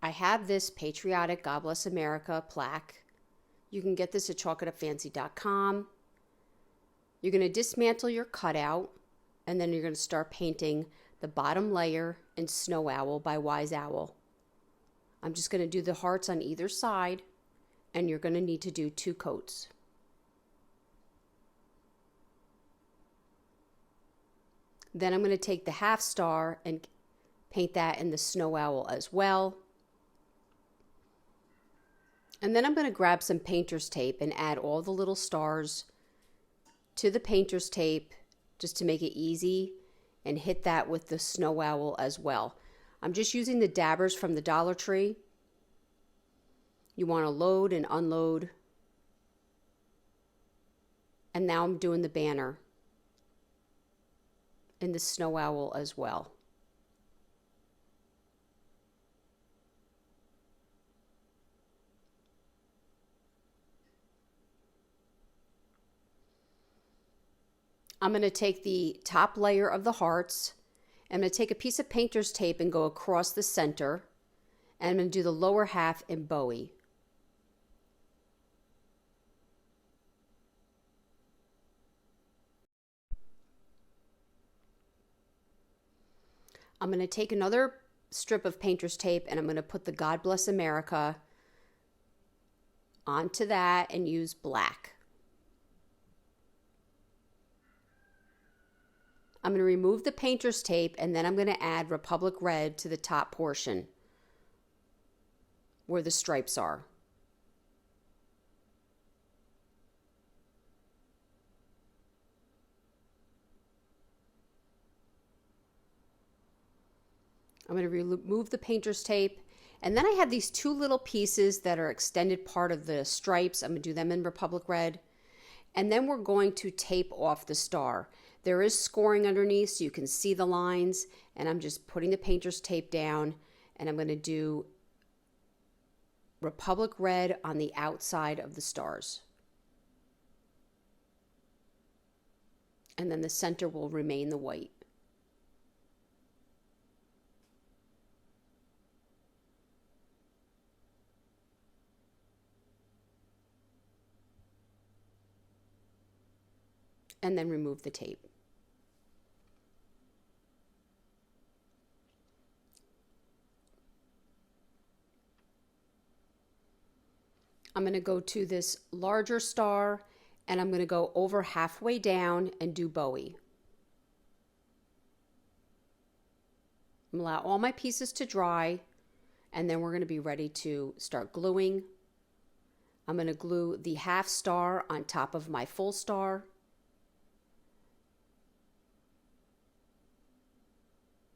I have this patriotic God Bless America plaque. You can get this at chalkitupfancy.com. You're going to dismantle your cutout, and then you're going to start painting the bottom layer in Snow Owl by Wise Owl. I'm just going to do the hearts on either side, and you're going to need to do 2 coats. Then I'm going to take the half star and paint that in the Snow Owl as well. And then I'm going to grab some painter's tape and add all the little stars to the painter's tape just to make it easy, and hit that with the Snow Owl as well. I'm just using the dabbers from the Dollar Tree. You want to load and unload. And now I'm doing the banner in the Snow Owl as well. I'm going to take the top layer of the hearts. I'm going to take a piece of painter's tape and go across the center. And I'm going to do the lower half in Bowie. I'm going to take another strip of painter's tape and I'm going to put the God Bless America onto that and use black. I'm going to remove the painter's tape and then I'm going to add Republic Red to the top portion where the stripes are. I'm going to remove the painter's tape, and then I have these 2 little pieces that are extended part of the stripes. I'm going to do them in Republic Red, and then we're going to tape off the star. There is scoring underneath so you can see the lines, and I'm just putting the painter's tape down, and I'm going to do Republic Red on the outside of the stars. And then the center will remain the white. And then remove the tape. I'm going to go to this larger star and I'm going to go over halfway down and do Bowie. Allow all my pieces to dry, and then we're going to be ready to start gluing. I'm going to glue the half star on top of my full star.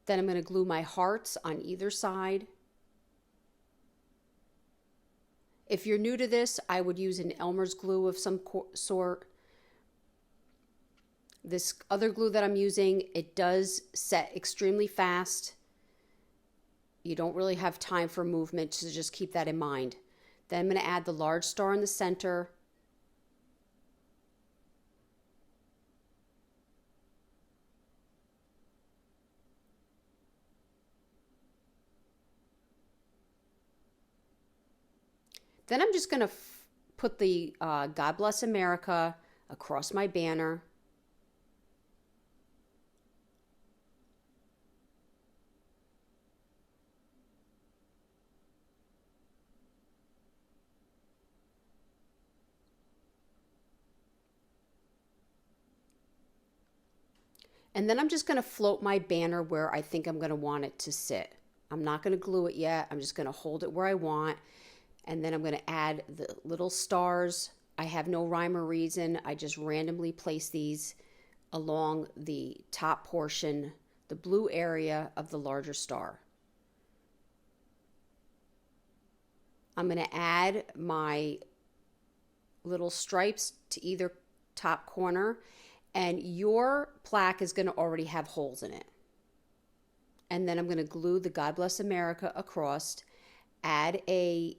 Then I'm going to glue my hearts on either side. If you're new to this, I would use an Elmer's glue of some sort. This other glue that I'm using, it does set extremely fast. You don't really have time for movement, so just keep that in mind. Then I'm going to add the large star in the center. Then I'm just going to put the God Bless America across my banner. And then I'm just going to float my banner where I think I'm going to want it to sit. I'm not going to glue it yet. I'm just going to hold it where I want. And then I'm going to add the little stars. I have no rhyme or reason. I just randomly place these along the top portion, the blue area of the larger star. I'm going to add my little stripes to either top corner, and your plaque is going to already have holes in it. And then I'm going to glue the God Bless America across, add a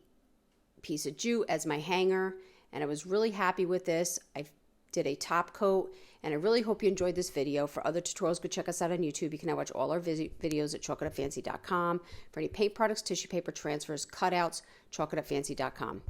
piece of jute as my hanger, and I was really happy with this. I did a top coat, And I really hope you enjoyed this video. For other tutorials, go check us out on YouTube. You can now watch all our videos at chalkitupfancy.com. For any paint products, tissue paper transfers, cutouts, chalkitupfancy.com.